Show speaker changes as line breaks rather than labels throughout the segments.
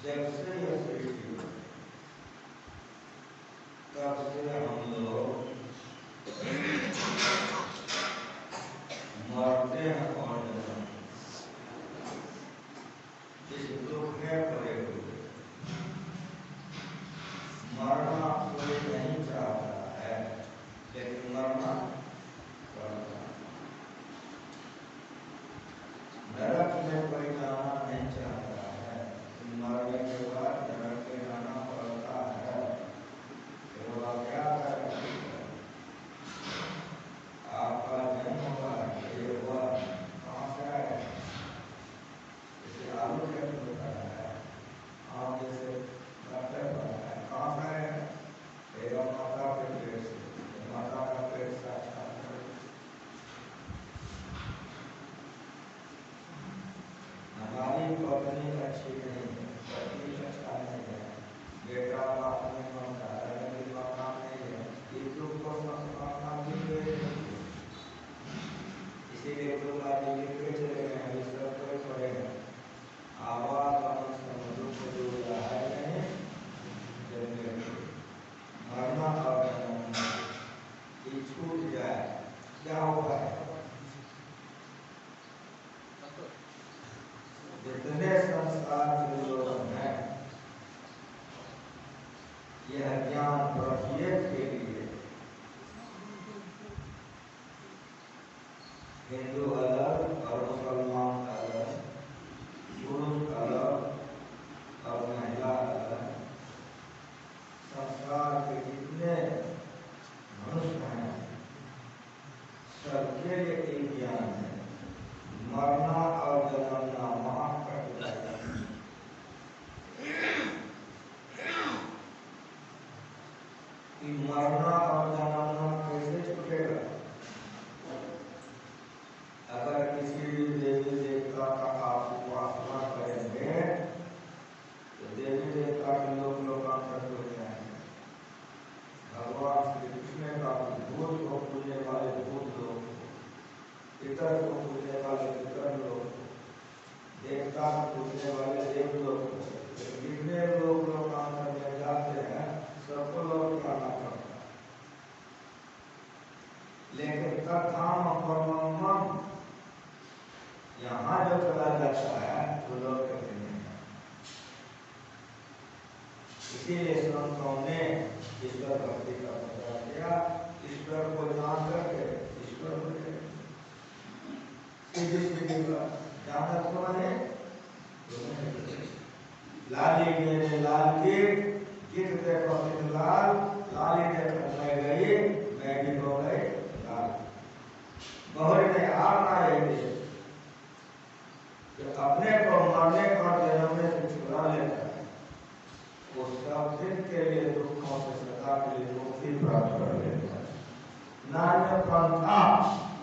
जब से यह सृष्टि हुई, तब से हम लोग मरते हैं और जन्मते हैं। इस दुख में पड़े हुए। मरना कोई नहीं चाहता है, लेकिन मरना पड़ता है। नरक में कोई जाना नहीं चाहता है, मरने के बाद नरक में जाना पड़ता है। फिर वह क्या करेगा? आपका जन्म हुआ, ये हुआ, कहाँ से आया? जैसे आलू कैसे होता है, आप जैसे डॉक्टर बना है, कहाँ से आया? एवं माता के पेट से, माता का पेट साक्षात है। हमारी पत्नी अच्छी नहीं है, पति अच्छा नहीं है, बेटा बाप में मानता है, लेकिन माता नहीं है, ये दुख को माता भी ले रही है। इसीलिए तो आदमी लिखते चले गए हैं, इस सब कोई पढ़ेगा। आवागमन दुख दूर है नहीं, जन्म मरना और जन्म ये छूट जाए, क्या होगा? जितने संस्कार के लोग हैं, यह ज्ञान प्रत्येक के लिए हिंदू अलग और मुसलमान अलग, पुरुष अलग और महिला अलग, संस्कार के जितने मनुष्य हैं सबके लिए एक ज्ञान है, मरना और जन्मना महाकट जाएगा। कि मरना और जन्मना कैसे छूटेगा? अगर किसी देवी देवता का आप उपासना करेंगे तो देवी देवता के लोग लोकांतर हो जाएंगे। भगवान श्री कृष्ण का भूत को पूजने वाले भूत लोग, पितर को पूजने वाले पितर लोग, देवता को पूजने वाले देव लोग, जितने लोग लोकांतर में जाते हैं सबको लौट के आना पड़ता है। लेकिन तत्धाम परमम यहाँ जो चला जाता है वो लौट के नहीं है। इसीलिए संतों ने ईश्वर भक्ति का प्रचार किया, ईश्वर को जान करके ईश्वर बने। सीधी जानत को बने, लाली मेरे लाल की गीत देखो लाल, लाली देखो मैं गई, मैं भी हो गई लाल। बहुरी ने आपना ये जो अपने को मरने और जन्मने से छुड़ा लेता है, वो सब दिन के लिए दुखों से सदा के लिए मुक्ति प्राप्त कर लेता है। नान्य पंथा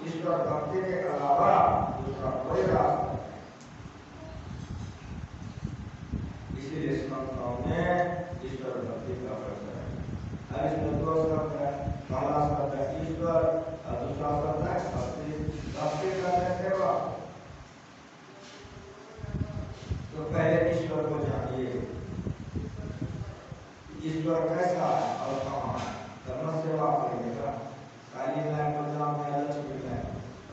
ईश्वर भक्ति के अलावा दूसरा कोई रास्ता नहीं। इसीलिए संतों ने ईश्वर भक्ति का प्रचार किया। इसमें दो शब्द है, पहला शब्द है ईश्वर और दूसरा शब्द है भक्ति। भक्ति करने सेवा। तो पहले ईश्वर को जानिए, ईश्वर कैसा है और कहाँ है, धर्म सेवा करिएगा। काली माँ को जानते हैं, लक्ष्मी माँ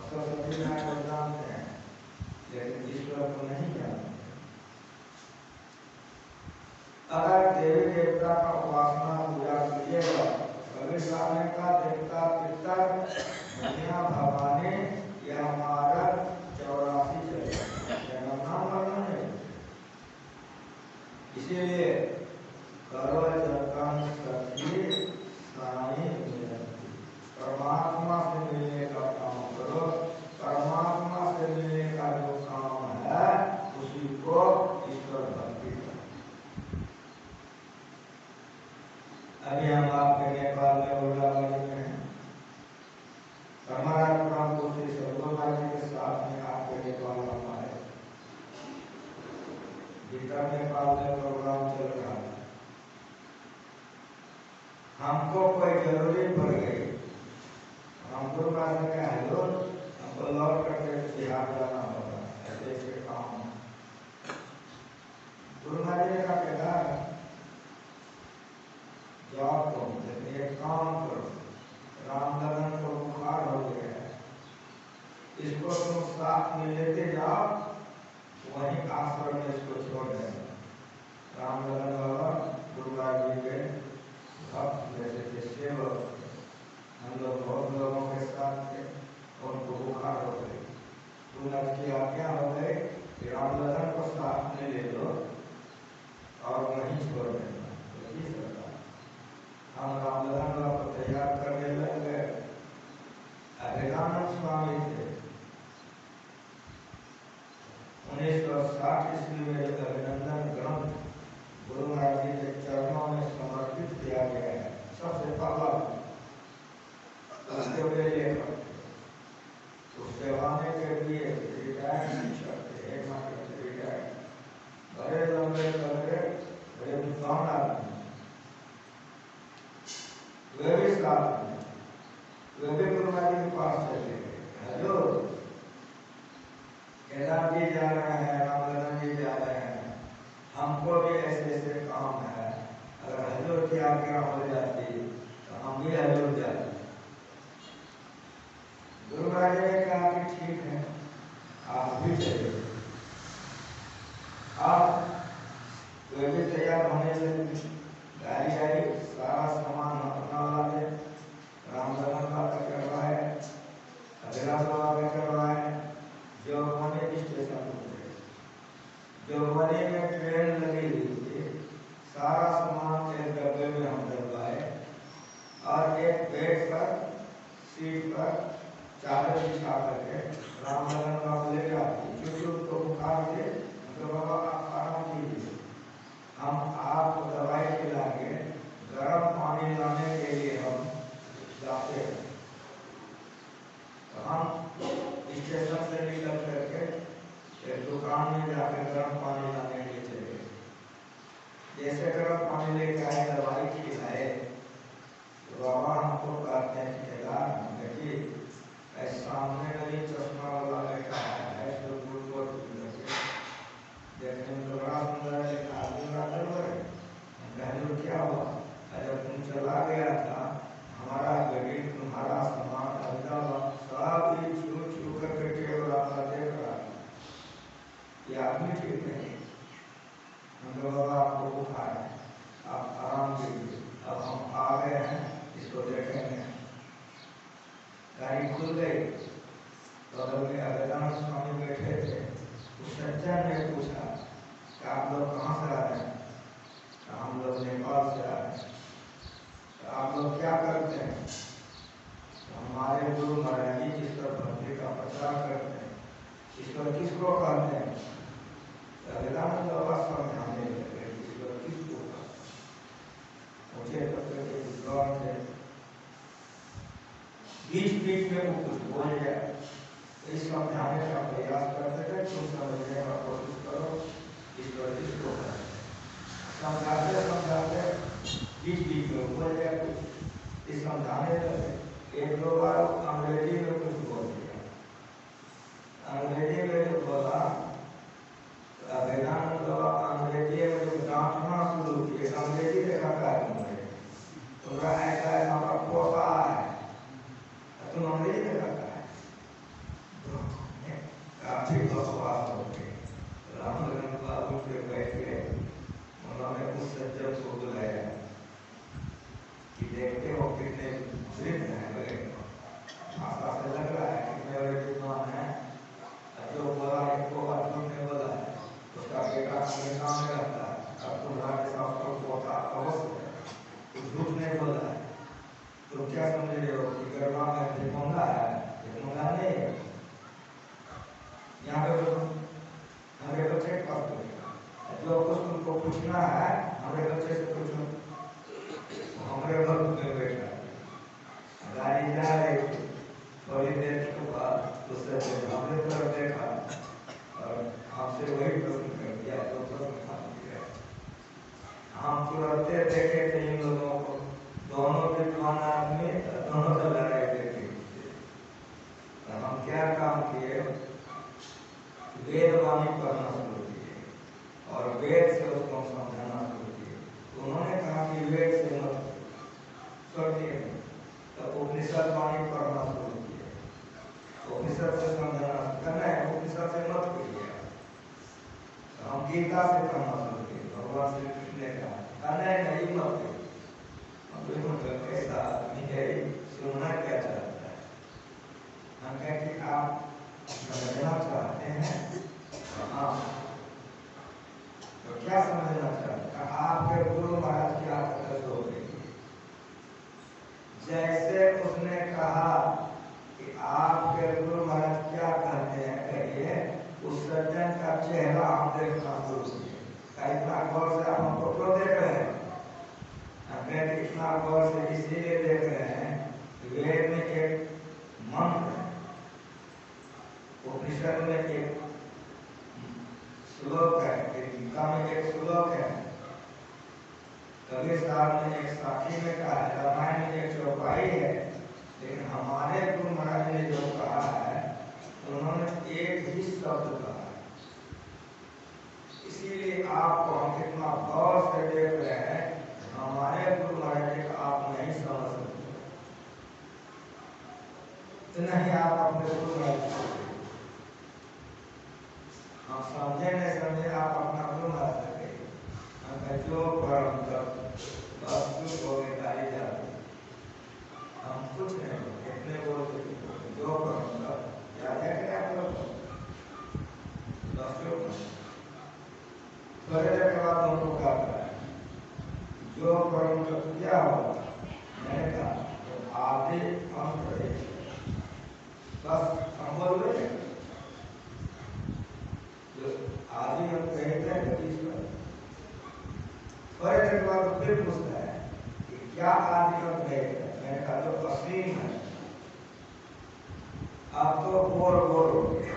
सरस्वती माँ को जानते हैं, लेकिन ईश्वर को नहीं जानते। अगर देवी देवता का उपासना पूजा कीजिएगा, भविष्य का देवता पितर मैया भवानी यह हमारा 84 जन्म नाम मरना है। इसीलिए करो जगन सखी साई मिलती, परमात्मा से मिलने का काम करो। परमात्मा से मिलने का जो काम है उसी को ईश्वर भक्ति करो। अभी हम आपके नेपाल में उड़ावाड़ी में हैं, हमारा प्रभु श्री सर्वोदय के साथ में आपके नेपाल में आए, भीतर नेपाल में प्रोग्राम चल रहा है। हमको कोई जरूरी पड़ गई, हमको बात में हेलो हमको लौट करके बिहार जाना होगा, ऐसे काम गुरु महाराज ने कहा कौन आदमी, वे भी साथ में, वे भी गुरु महाराज के पास चले गए। हेलो, केदार जी जा रहे हैं, रामलखन जी जा रहे हैं, हमको भी ऐसे ऐसे काम है, अगर हजूर की आज्ञा हो जाती तो हम भी हजूर जाते। गुरु महाराज ने कहा कि ठीक है, आप भी चलिए। आप वे भी तैयार होने लगे, गाड़ी आई, सारा सामान अपना लाए, रामलखन बाबा करवाए, अभिलाष बाबा करवाए, जोगबनी स्टेशन उतरे। जोगबनी में ट्रेन लगी हुई थी, सारा सामान एक डब्बे में हम डलवाए और एक बेड पर, सीट पर चादर बिछा करके रामलखन बाबा ले जाते। क्योंकि उसको बुखार थे, तो बाबा आप आराम कीजिए, हम आपको दवाई खिलाएंगे, गर्म पानी लाने के लिए हम जाते हैं। तो हम स्टेशन से निकल करके एक दुकान में जाकर गर्म पानी लाने के लिए चले। जैसे गर्म पानी लेके आए, दवाई खिलाए, तो बाबा हमको कहते हैं कि देखिए सामने में चश्मा वाला बैठा है, तो गुरुद्वार देखने में तो बड़ा सुंदर है, लेकिन आदमी बड़ा गड़बड़ है। कहने क्या हुआ, जब तुम चला गया था, हमारा गरीब तुम्हारा सामान सब छू छू करके टेबल आपका देख रहा, ये आदमी ठीक नहीं। हम बाबा आपको बुखार है, आप आराम कीजिए, अब हम आ गए हैं, इसको देखेंगे। गाड़ी खुल गई, बगल में अवेदान स्वामी बैठे थे। उस सज्जन ने पूछा कि आप लोग कहाँ से आ रहे हैं? हम लोग नेपाल से आ रहे हैं। तो आप लोग क्या करते हैं? तो हमारे गुरु महाराज जी ईश्वर भक्ति का प्रचार करते हैं। ईश्वर किसको कहते हैं? अवेदान बाबा समझाने लगे, ईश्वर किसको कहते हैं? मुझे पत्र के विद्वान थे, बीच बीच में वो कुछ बोल जाए, इस समझाने का प्रयास करते थे। तुम समझने का कोशिश करो, ईश्वर किसको कहते हैं? समझाते समझाते बीच बीच में बोल जाए कुछ, इस समझाने लगे। एक दो बार अंग्रेजी में कुछ बोल दिया, अंग्रेजी में जो बोला, वेदांत बाबा अंग्रेजी में जो डांटना शुरू किए, अंग्रेजी देखा क्या तुम्हारे, तुम्हारा ऐसा है, हमारा पोता है, तुम अंग्रेजी में करता है, काफी बकवास हो गई। रामलखन बाबू के बैठ गए, उन्होंने उस सज्जन को बुलाया कि देखते हो कितने वृद्ध हैं, भाषा से लग रहा है कितने बड़े विद्वान हैं, जो बोला इनको अर्जुन ने बोला, उसका बेटा अमेरिका में रहता है, अब तुम्हारे साथ तो पोता अवश्य है, झूठ नहीं बोला है। तो क्या समझ रहे हो कि गरबा में भिखमंगा है? भिखमंगा नहीं है। यहाँ पे हमारे बच्चे के पास जो कुछ तुमको पूछना है, हमारे बच्चे से पूछो। हमारे घर में बैठा, गाड़ी जा रही थी, थोड़ी देर के बाद उससे हमने तरफ देखा और हमसे वही प्रश्न कर दिया, तो प्रश्न पूछ दिया। हम तुरंत देखे थे इन लोगों को, दोनों विद्वान आदमी, दोनों से लड़ाई देखी। तो हम क्या काम किए, वेद वाणी पढ़ना शुरू किए और वेद से उसको समझाना शुरू किए। उन्होंने कहा कि वेद से मत छोड़िए, तो उपनिषद वाणी पढ़ना शुरू किए, उपनिषद से समझाना करना है, उपनिषद से मत करिए। तो हम गीता से पढ़ना शुरू किए, भगवान श्री कृष्ण ने कहा नहीं मत करिए। कैसा आदमी है, सुनना क्या चाहता है? हम कहते आप समझना चाहते हैं, हाँ, तो क्या समझना चाहते हैं? आपके गुरु महाराज की आदत हो गई। जैसे उसने कहा कि आपके गुरु महाराज क्या कहते हैं, कहिए, उस सज्जन का चेहरा हम देखना शुरू किए। इतना गौर से आप हमको क्यों देख रहे हैं? हमें इतना गौर से इसीलिए देख रहे हैं कि वेद में एक मंत्र है, उपनिषद में एक श्लोक है, गीता में एक श्लोक है, कबीर साहब ने एक साखी में कहा है, रामायण में एक चौपाई है, लेकिन हमारे गुरु महाराज ने जो कहा है उन्होंने एक ही शब्द कहा है। इसीलिए आपको हम कितना गौर से देख रहे हैं, हमारे गुरु महाराज जी का आप नहीं समझ सकते, तो नहीं आप अपने गुरु महाराज हम समझे नहीं समझे, आप अपना गुरु महाराज जो परम वस्तु को गाली जाती, हम कुछ नहीं इतने बोलते जो परम याद है कि आप लोग थोड़े देर के बाद हमको कहता है जो परम क्या होगा, मैंने कहा तो आधे अंत रहे, बस हम बोल रहे हैं जो आधे अंत कहते हैं गति पर। थोड़े देर के बाद फिर पूछता है कि क्या आदि अंत है, मैंने कहा जो असीम है। आप तो बोर हो गए,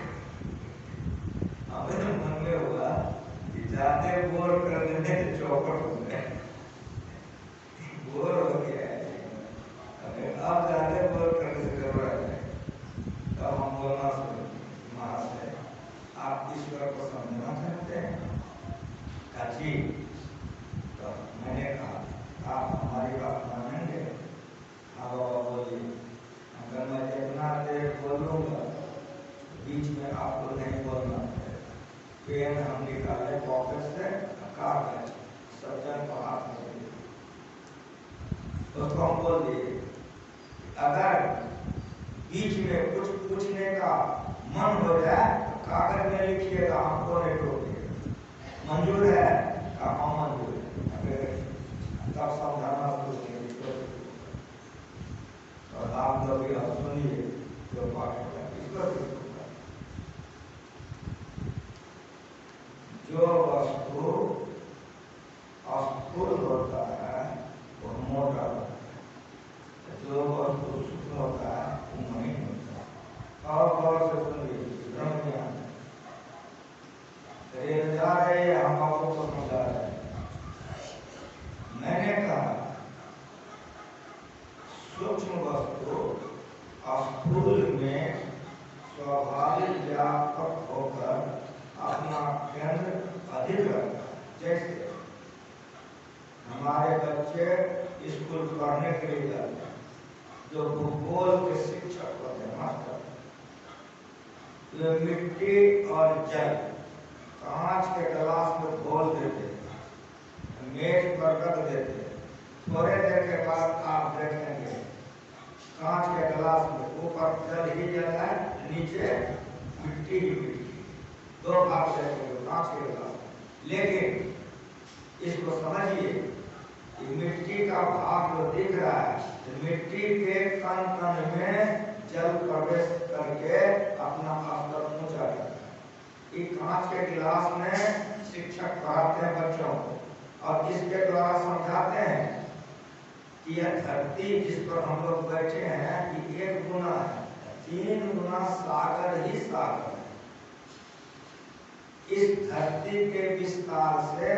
हमें मन में हुआ कि जाते बोर कर देने तो चौपट हो गए, बोर हो गया है, अब जाते बोर करने से जरूरत है, तब हम बोलना शुरू महाशय आप ईश्वर को समझना चाहते हैं काची, तो मैंने कहा आप हमारी बात मानेंगे। हाँ बाबा बोलिए। अगर मैं जितना देर बोलूँगा बीच में आपको नहीं बोलना है, पेन हम निकाले पॉकेट से काट दें, सज्जन को हाथ में दे, उसको हम बोल दिए अगर बीच में कुछ पूछने का मन हो जाए तो कागज में लिखिएगा, हमको नहीं टोकिएगा, मंजूर है का हम मंजूर है, तब समझाना शुरू कीजिए। और आप लोग भी हम सुनिए जो पाठ होगा ईश्वर जो वस्तु अस्थूल होता है वो मोटा होता है, जो वस्तु सूक्ष्म होता है वो महीन होता है। और गौर से सुनिए ब्रह्म ज्ञान जा रहे हम आपको को समझा रहे हैं। मैंने कहा सूक्ष्म वस्तु स्थूल में स्वाभाविक व्यापक होकर अपना केंद्र अधिक रखता है। जैसे हमारे बच्चे स्कूल पढ़ने के लिए जाते हैं, जो भूगोल के शिक्षक होते हैं मास्टर, वे मिट्टी और जल कांच के गिलास में घोल देते, मेज पर रख देते, थोड़े देर के बाद आप देखेंगे कांच के गिलास में ऊपर जल ही जल है, नीचे मिट्टी ही मिट्टी, दो भाग देखेंगे कांच के गिलास। लेकिन इसको समझिए कि मिट्टी का भाग जो दिख रहा है, तो मिट्टी के कण कण में जल प्रवेश करके अपना स्तर ऊंचा करता है। ये कांच के गिलास में शिक्षक पढ़ाते हैं बच्चों को, और इसके द्वारा समझाते हैं कि यह धरती जिस पर हम लोग बैठे हैं कि एक गुना है, 3 गुना सागर ही सागर है। इस धरती के विस्तार से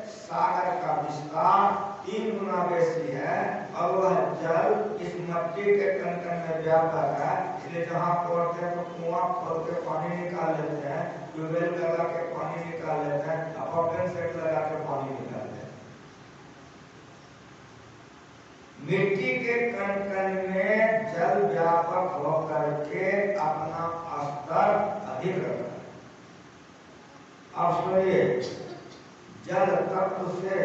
सागर का विस्तार 3 गुना बेसी है, और वह जल इस मिट्टी के कण कण में व्यापक है। इसलिए जहाँ खोदते हैं तो कुआं खोद के पानी निकाल लेते हैं, ट्यूबवेल लगा के पानी निकाल लेते हैं, पंपिंग सेट लगा के पानी निकाल लेते हैं। मिट्टी के कण कण में जल व्यापक होकर के अपना स्तर अधिक रखता है। अब सुनिए, जल तत्व से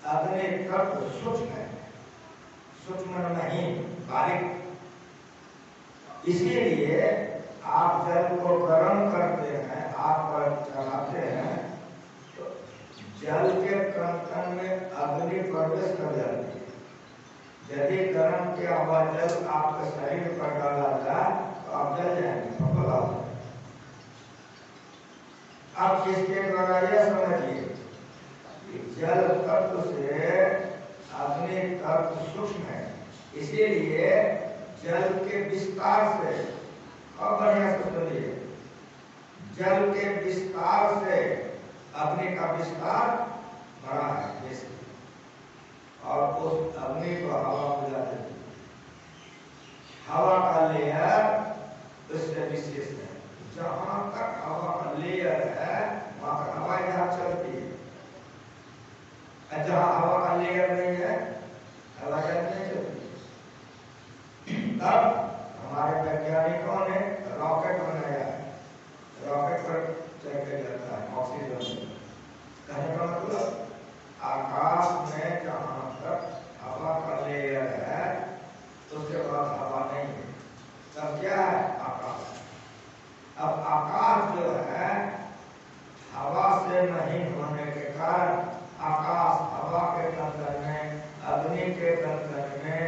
अग्नि तत्व सूक्ष्म है, सूक्ष्म नहीं बारीक। इसीलिए आप जल को गर्म करते हैं, आग पर चढ़ाते हैं, तो जल के कण कण में अग्नि प्रवेश कर जाती है। यदि गर्म किया हुआ जल आपके शरीर पर डाला जाए तो आप जल जाएंगे, सफल हो जाएंगे। अब इसके द्वारा यह समझिए कि जल तत्व से अग्नि तत्व सूक्ष्म है, इसीलिए जल के विस्तार से, अब बढ़िया से सुनिए, जल के विस्तार से अग्नि का विस्तार बड़ा है। जैसे और उस अग्नि को हवा बुझा देती। हवा का लेयर उससे विशेष है। जहां तक हवा का लेयर है वहां तक हवाई जहाज चलती है। जहां हवा का लेयर नहीं है हवाई जहाज नहीं चलती। तब हमारे वैज्ञानिकों ने रॉकेट बनाया है। रॉकेट पर चल के जाता है ऑक्सीजन। कहने का मतलब आकाश में जहां तक हवा का लेयर है उसके बाद हवा नहीं है, तब क्या है? आकाश। अब आकाश जो है हवा से नहीं होने के कारण आकाश हवा के कंकड़ में, अग्नि के कंकड़ में,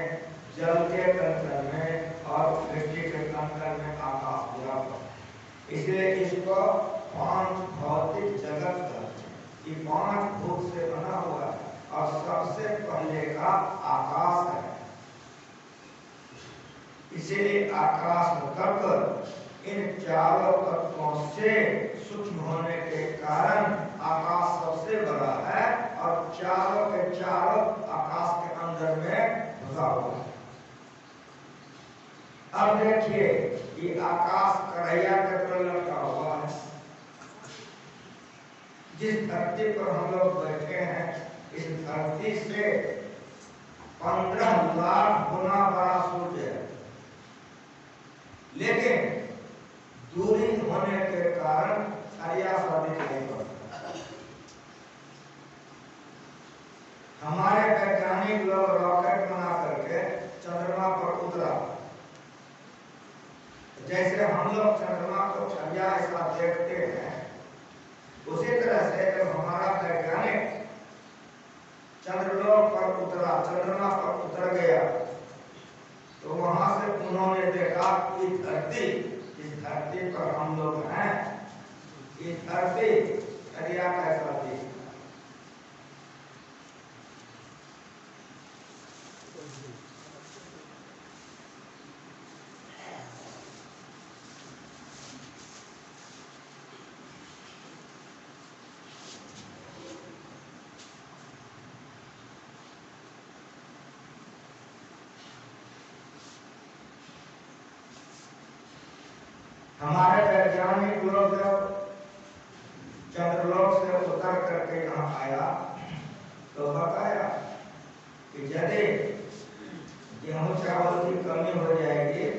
जल के कंकड़ में और मिट्टी के कंकड़ में आकाश व्यापक। इसलिए इसको पांच भौतिक जगत कहते हैं। ये पांच भूत से बना हुआ है और सबसे पहले का आकाश है। इसीलिए आकाश तत्व इन चारों तत्वों से सूक्ष्म होने के कारण आकाश सबसे बड़ा है और चारों के चारों आकाश के अंदर में घुसा हुआ है। अब देखिए ये आकाश कढ़ैया के तरह लटका हुआ है। जिस धरती पर हम लोग बैठे हैं इस धरती से 15 लाख गुना बड़ा सूर्य है, लेकिन दूरी होने के कारण छाया सा दिखाई पड़ता है। हमारे वैज्ञानिक लोग रॉकेट बना करके चंद्रमा पर उतरा। जैसे हम लोग चंद्रमा को छाया ऐसा देखते हैं, उसी तरह से जब हमारा वैज्ञानिक चंद्रलोक पर उतरा, चंद्रमा पर उतर गया, तो वहां से उन्होंने देखा कि धरती, इस धरती पर हम लोग हैं, ये धरती करिया कैसा थी। हमारे वैज्ञानिक लोग जब चंद्रलोक से उतर करके यहाँ आया तो बताया कि यदि गेहूं चावल की कमी हो जाएगी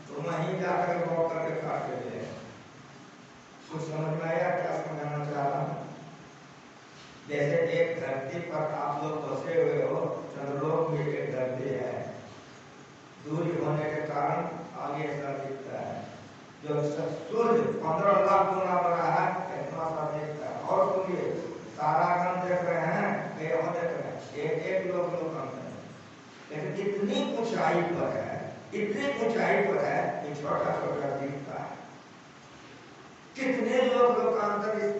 तो वहीं जाकर गौ करके काट लेते हैं। कुछ समझ में आया क्या समझाना चाह रहा हूँ? जैसे एक धरती पर आप लोग बसे हुए हो, चंद्रलोक में एक धरती है, दूरी होने के कारण आगे ऐसा दिखता है। जो सूर्य 15 लाख गुना बड़ा है इतना सा दिखता है। और सुनिए तारागण देख रहे हैं, यहाँ देख रहे हैं, एक लोग अंतर है, लेकिन इतनी ऊंचाई पर है, इतनी ऊंचाई पर है कि छोटा छोटा दिखता है। कितने लोग का अंतर इस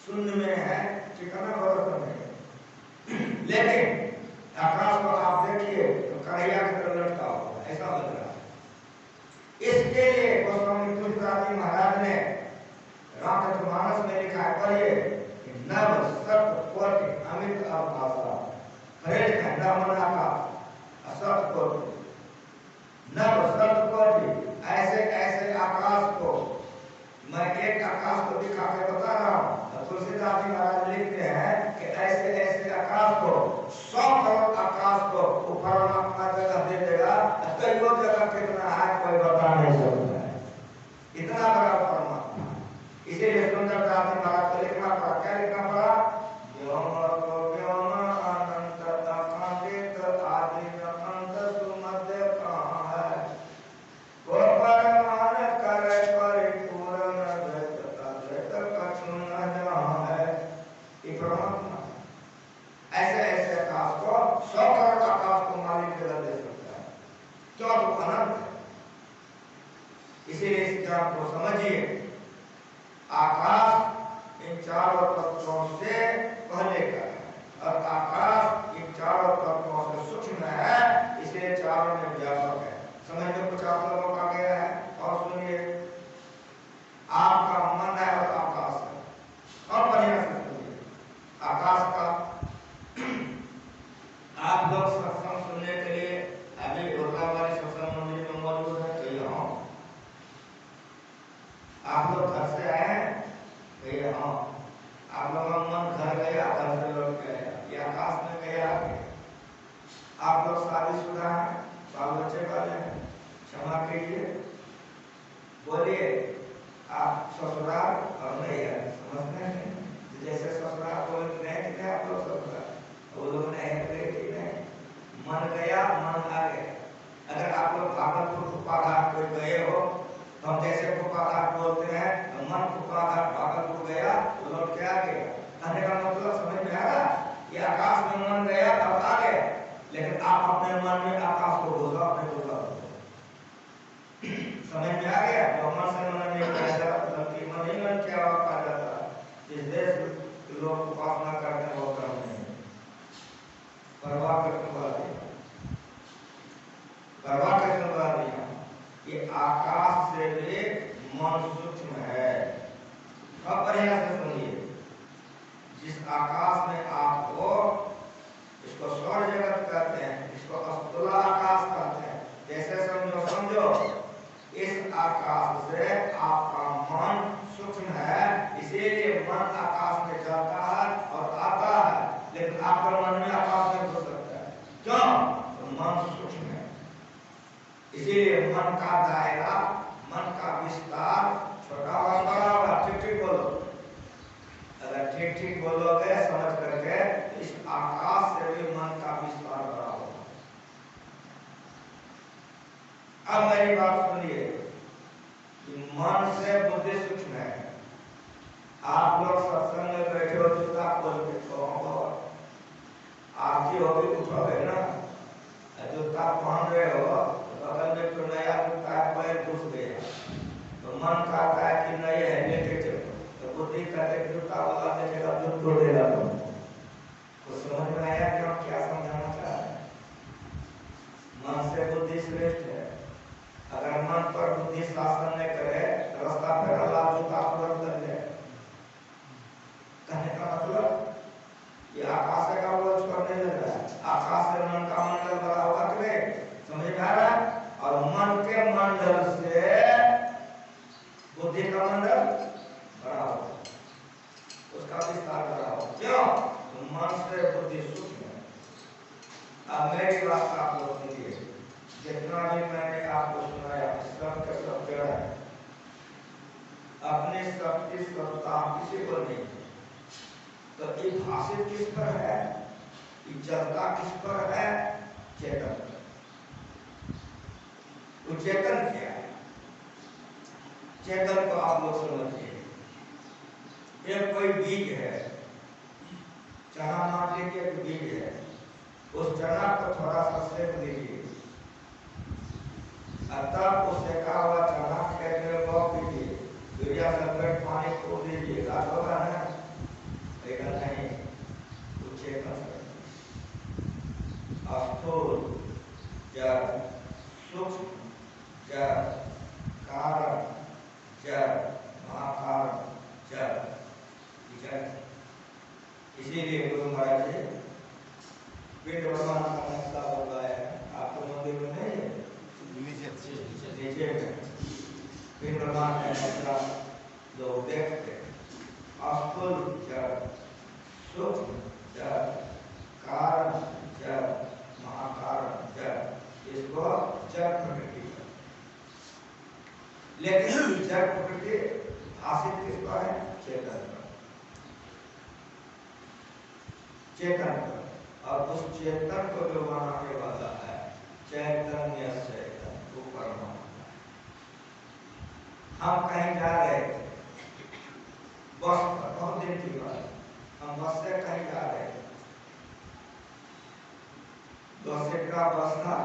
शून्य में है, ठिकाना भरोसा नहीं। लेकिन आकाश को आप देखिए तो कढ़ैया की तरह लटका हुआ ऐसा लग रहा है। इसके लिए गोस्वामी तुलसीदास जी महाराज ने रामचरितमानस में लिखा है, पढ़िए, नव सत कोटि अमित अभाषा, खरेज खंडा मना का असत कोटि, नव सत कोटि, ऐसे ऐसे आकाश को मैं एक आकाश को दिखा के बता रहा हूँ। तुलसीदास जी महाराज लिखते हैं कि ऐसे ऐसे आकाश को 100 करोड़ आकाश को ऊपर अपना जगह दे देगा। कईयों जगह कितना है कोई बता नहीं सकता है, इतना बड़ा परमात्मा। इसीलिए सुंदरदास जी महाराज को लिखना पड़ा। क्या लिखना पड़ा? व्योम व्योम अनंत अखंडित आदि अनंत सुमध्य कहाँ है, वो परमान करे परिपूर्ण द्वैत अद्वैत कछु न जहाँ है। ये परमात्मा ऐसे ऐसे आकाश को 100 करोड़ आकाश को मालिक जगह दे सकता है, क्यों? तो अनंत। इसीलिए इस ज्ञान को समझिए, आकाश इन चारों तत्वों से पहले का है और आकाश इन चारों तत्वों से सूक्ष्म है, इसलिए चारों में व्यापक है। समझ में कुछ आप लोगों का गया है? और सुनिए, आपका मन है और आकाश है, और बढ़िया से सुनिए। आकाश का लोग सत्संग सुनने के लिए अभी उर्लावारी सत्संग मंदिर में मौजूद है, कहिए हाँ। आप लोग घर से आए हैं, कहिए हाँ। आप लोगों का मन घर गया, घर से लौट के आया, ये आकाश में गया आगे। आप लोग शादीशुदा हैं, बाल बच्चे वाले हैं, क्षमा कीजिए, बोलिए आप ससुराल और नैहर समझते हैं? जैसे ससुराल बोल नहीं थे आप लोग ससुराल, वो लोग नैहर गए कि नहीं, मन गया मन आ गया। अगर आप लोग भागलपुर फुफाघाट कोई गए हो, तो हम जैसे फुफाघाट बोलते हैं, तो मन फुफाघाट भागलपुर गया लौट के आ गया। कहने का मतलब समझ में आ रहा? ये आकाश में मन गया और आ गया, लेकिन आप अपने मन में आकाश को भूलो, अपने को समझ में आ गया? तो मन से मन नहीं किया जाता, बल्कि मन ही मन क्या पा जाता। जिस देश के लोग उपासना करते हैं वो कर्म नहीं, परवाह करने वाले, परवाह करने वाले। ये आकाश से भी मन सूक्ष्म है। अब बढ़िया से सुनिए, जिस आकाश में आप हो, इसको सौर जगत कहते हैं, इसको अस्तुला आकाश कहते हैं। जैसे समझो इस आकाश से आपका मन सूक्ष्म है, इसीलिए मन आकाश में जाता है और आता है, लेकिन आपका मन में आकाश में घुस सकता है। क्यों? तो मन सूक्ष्म है, इसीलिए मन का दायरा, मन का विस्तार छोटा और बड़ा होगा। ठीक ठीक बोलो, अगर ठीक ठीक बोलोगे समझ करके, इस आकाश से भी मन का विस्तार बड़ा होगा। अब मेरी बात सुनिए कि मन से बुद्धि सूक्ष्म है। आप लोग सत्संग में बैठे हो, जूता खोल के आरती होगी उठोगे ना, जूता पहन रहे हो, बगल में तो नया जूता पैर घुस गया, तो मन कहता है कि नए है लेके चलो, तो बुद्धि कहते जूता वाला देखेगा जूत तोड़ेगा। तो समझ में आया कि हम क्या समझाना चाह रहे हैं? मन से बुद्धि श्रेष्ठ है। अगर मन पर बुद्धि शासन न करे, रास्ता पे अल्लाह जूता तुरंत कर दे। कहने का मतलब ये आकाश का बोझ करने लग रहा है। आकाश से मन का मंडल बड़ा होगा कि नहीं? समझ में आ रहा है? और मन के मंडल से बुद्धि का मंडल बड़ा होगा, उसका विस्तार बड़ा होगा। क्यों? तो मन से बुद्धि सूक्ष्म है। अब मेरी बात आप लोग सुनिए, जितना भी मैंने आपको सुनाया सब के सब जड़ है। अपने शक्ति सत्ता किसी को नहीं, तो ये भाषित किस पर है, ये जड़ता किस पर है? चेतन। तो चेतन क्या है? चेतन को आप लोग समझिए, एक कोई बीज है, चना मान लीजिए एक बीज है, उस चना को थोड़ा सा सेक लीजिए, तब उस सेका हुआ चना खेत में बो दीजिए, यूरिया सल्फेट पानी खूब दीजिए, गाछ होगा ना? लेकिन नहीं, वो चेतन स्थूल जड़, सूक्ष्म जड़, कारण जड़, महाकारण जड़, इसीलिए गुरु महाराज जी पिंड भगवान का नक्शा बनवाया है। आपको मंदिर में नहीं है? नीचे में पिंड भगवान का नक्शा लोग देखते, स्थूल जड़, सूक्ष्म जड़, कारण जड़, महाकारण जड़, इसको जड़ प्रकृति। लेकिन जड़ प्रकृति भाषित किसका है? चेतन का, चेतन का। और उस चेतन को जो बनाने वाला है चैतन्य चेतन, वो परमात्मा। हम कहीं जा रहे थे बस पर, बहुत दिन की बात, हम बस से कहीं जा रहे थे, 2 सीट का बस था,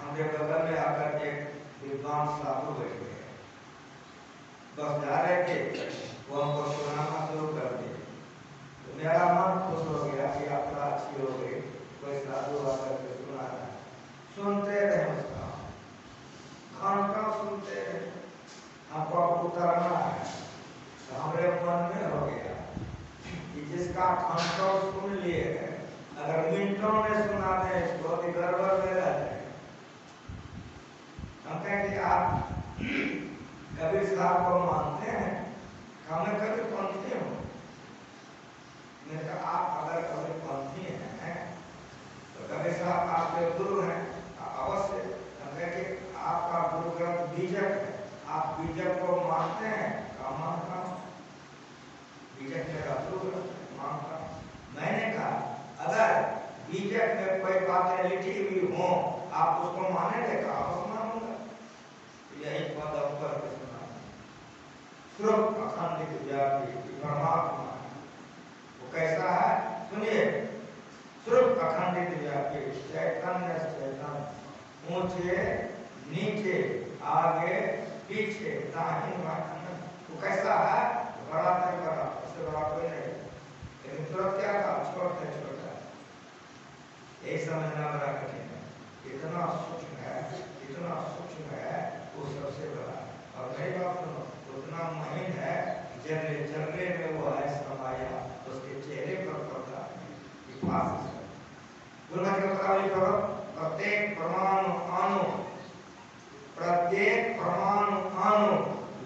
हमरे बगल में आकर एक विद्वान साधु बैठे हैं, बस जा रहे थे, वो हमको सुनाना शुरू कर दिया। तो मेरा मन खुश हो गया कि यात्रा अच्छी हो गई, कोई साधु आकर के सुना रहा है। सुनते रहे उसका, घंटा सुनते रहे, हमको उतरना है। तो हमारे मन में हो गया कि जिसका घंटों सुन लिए, अगर मिनटों में सुना दे इसको अगर कभी पंथी हैं तो कभी साहब आपके गुरु हैं, अवश्य कि आपका गुरु ग्रंथ बीजक है, आप बीजक को मानते हैं? क्या मानता हूँ, बीजक मेरा गुरु ग्रंथ मानता हूँ। मैंने कहा अगर बीजक में कोई बातें लिखी हुई हो आप उसको मानेंगे? का आप मानूंगा। यही पद ऊपर के सुना, स्वरूप अखंडित व्यापी परमात्मा वो कैसा है सुनिए। स्वरूप अखंडित व्यापी चैतन्य चैतन्य, ऊंचे नीचे आगे पीछे दाहिने बाएं, वो कैसा है? बड़ा नहीं बड़ा, उससे बड़ा कोई नहीं, लेकिन तुरंत क्या था? छोटा छोटा। एक समझना बड़ा कठिन है, इतना सूक्ष्म है, इतना सूक्ष्म है, वो सबसे बड़ा। और मेरी बात सुनो, उतना महीन है, जर्रे जर्रे में वो है समाया, उसके चेहरे पर पड़ता है। गुरुमत का पदावली करो, प्रत्येक परमाणु अणु, प्रत्येक परमाणु अणु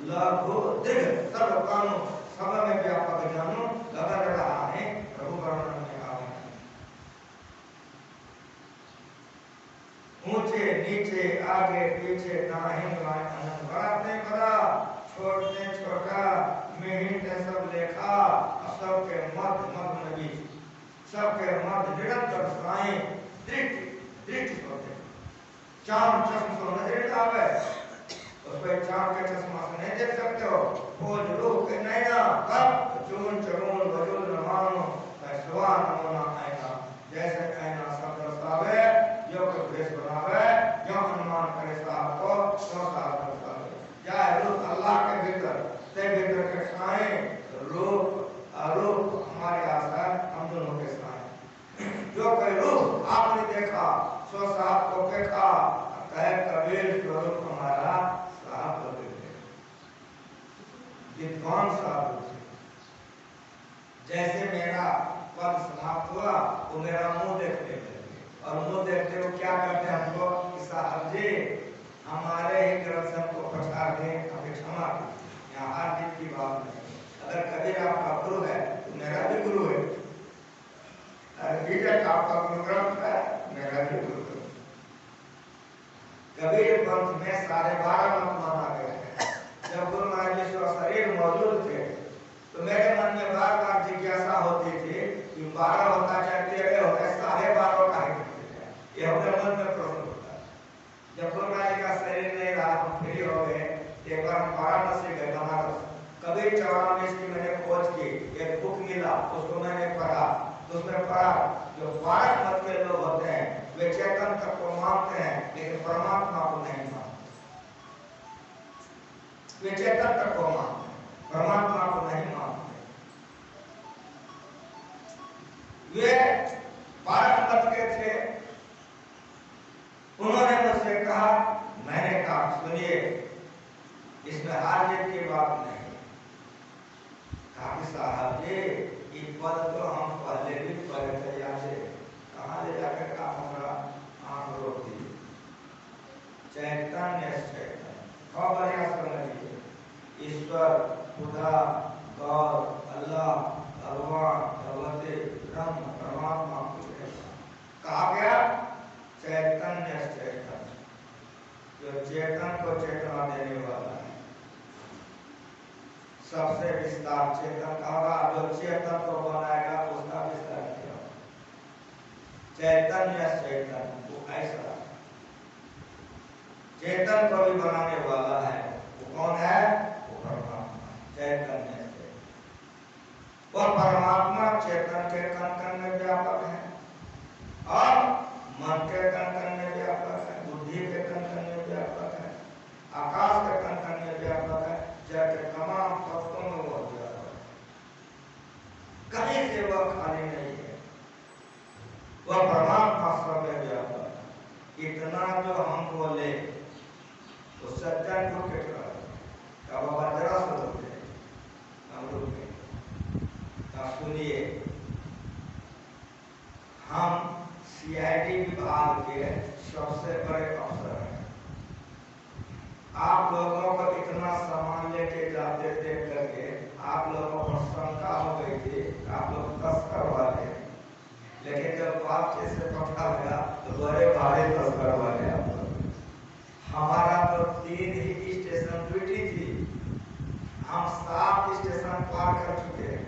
लघु दीर्घ सब अणु सब में व्यापक जानो लगा रहा है प्रभु वर्णन में आवे। ऊंचे नीचे आगे पीछे दाहिने बाएं अनंत, बड़ा ने बड़ा, छोटे छोटा, महीन ने सब लेखा, सबके मध्य मध्य में बीच, सबके मध्य निरंतर साएं दृष्टि दृष्टि होते, चांद चश्म से नजर आवे, उसको चांद के चश्मा से नहीं देख सकते हो, खोज रूप के नैना कब चून चमून वजूद नमानो सुवा नमोना आएगा, जैसे आईना सब दर्शावे, जो कुछ भेष बनावे, जो अनुमान करे साहब को, तो साहब दर्शावे, जाए रूप अल्लाह के भीतर, ते भीतर के साएं रूप अरूप हमारे आसपास हम दोनों के साएं, जो कोई रूप आपने देखा, सो साहब को देखा, कहे कबीर स्वरूप हमारा साहब को देखे, विद्वान साहब थे। जैसे मेरा पद समाप्त हुआ, वो मेरा मुंह देखने लगे, और मुंह देखते वो क्या करते हमको कि साहब जी हमारे ही तरफ से हमको प्रचार दें, हमें क्षमा कीजिए, यहाँ हार जीत की बात नहीं। अगर कबीर आपका गुरु है तो मेरा भी गुरु है, अगर बीजक आपका गुरु ग्रंथ है मेरा भी गुरु है। कबीर पंथ में 12.5 मत माना गया है। जब गुरु महाराज जी शरीर मौजूद थे तो मेरे मन में बार बार जिज्ञासा होती थी कि 12 होता चाहे 13 होता है, 12.5 का है, ये हमारे मन में प्रश्न होता है। जब गुरु महाराज जी का शरीर नहीं रहा, हम फ्री हो गए, एक बार हम वाराणसी गए बनारस, कबीर 54 की मैंने खोज की, एक बुक मिला, उसको मैंने पढ़ा, उसमें पढ़ा जो 12 मत के लोग होते हैं वे चेतन तक को मानते हैं लेकिन परमात्मा को नहीं मानते, वे चेतन तक को मानते हैं परमात्मा को नहीं मानते। वे 12 मत के थे, उन्होंने मुझसे कहा, मैंने कहा सुनिए इसमें हार जीत की बात नहीं, काफी साहब जी इस पद तो हम पहले भी पढ़े थे, याद है कहाँ ले जाकर का हमारा आंख रोक दिए। चैतन्य चैतन्य और बढ़िया समझिए, ईश्वर खुदा गौर अल्लाह भगवान भगवती ब्रह्म परमात्मा कहा गया। चैतन्य चैतन्य जो चेतन को चेतना देने वाला है, सबसे विस्तार चेतन कहा, जो चेतन को बनाएगा उसका विस्तार किया। चैतन्य चैतन्य वो ऐसा चेतन को भी बनाने वाला है, वो कौन है? वो परमात्मा। चैतन्य से वो परमात्मा चेतन के कण कण में व्यापक है और मन के कण कण में व्यापक है, बुद्धि के कण कण में व्यापक है, आकाश के कण कण में व्यापक है, जैसे तमाम तत्वों में वो व्यापक है, कहीं से वह खाली नहीं है, वह परमात्मा सब में व्यापक है। इतना जो हम बोले तो सज्जन को कितना का बाबा जरा सुनते हम लोग सुनिए, हम सीआईडी विभाग के सबसे बड़े अफसर हैं, आप लोगों को इतना सामान लेके जाते देख करके आप लोगों को शंका हो गई थी, आप लोग तस्कर वाले साफ चीज से पकड़ा गया तो बड़े भारी तस्कर वाले आप। हमारा तो 3 ही स्टेशन ड्यूटी थी, हम 7 स्टेशन पार कर चुके हैं।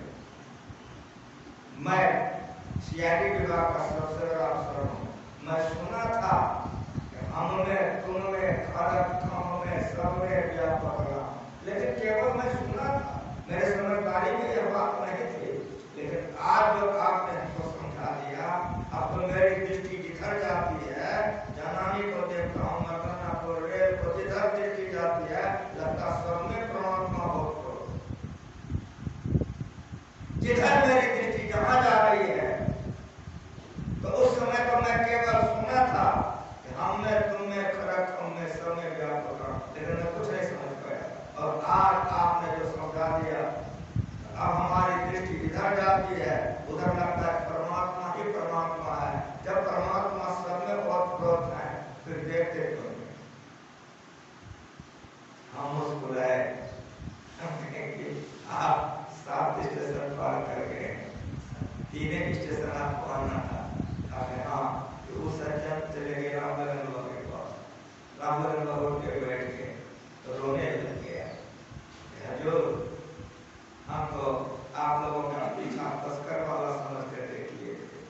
मैं सीआईडी विभाग का सबसे बड़ा अफसर हूँ। मैं सुना था कि हम में तुम में खड़क हम में सब में व्यापक रहा, लेकिन केवल मैं सुना था, मेरे समझदारी में यह बात नहीं थी। लेकिन आज जो आपने हमको समझा दिया, अब तो मेरी दृष्टि जिधर जाती है, जनानी को देखता हूँ, मरदाना को, रेल को, जिधर दृष्टि जाती है लगता सब में परमात्मा भोग करो। जिधर मेरी दृष्टि जहाँ जा रही है, तो उस समय तो मैं केवल सुना था कि हम में तुम में खड़क हम में सब में व्यापक, लेकिन मैं कुछ नहीं समझ पाया। और आज आपने जो समझा दिया, अब हमारी दृष्टि इधर जाती है, उधर लगता है परमात्मा ही परमात्मा है। जब परमात्मा सब में ओतप्रोत है, फिर देखते क्यों नहीं? हम मुस्कुराए, आप 7 स्टेशन पार कर गए, 3 स्टेशन आपको आना था। हाँ, तो उस सज्जन चले गए रामलगन बाबू के पास। रामलगन बाबू के बैठ के तो रोने लग गया। हजूर, हम तो आप लोगों का पीछा तस्कर वाला समझ कर देख लिए थे,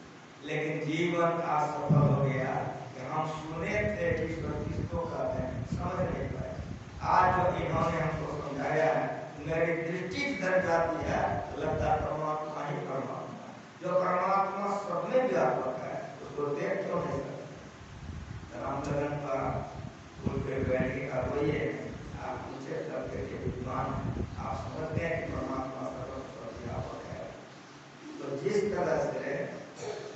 लेकिन जीवन आज सफल हो गया कि हम सुने थे कि ईश्वर किसको कहते हैं, समझ नहीं पाए। आज जो इन्होंने हमको समझाया है, मेरी दृष्टि किधर जाती है, लगता है परमात्मा ही परमात्मा। जो परमात्मा सब में व्यापक है, उसको देख क्यों नहीं सकते? रामलगन का फूल पे बैठ के का वही है, आप पूछे करके के विद्वान, आप समझते हैं कि परमात्मा सर्वव्यापक है। तो जिस तरह से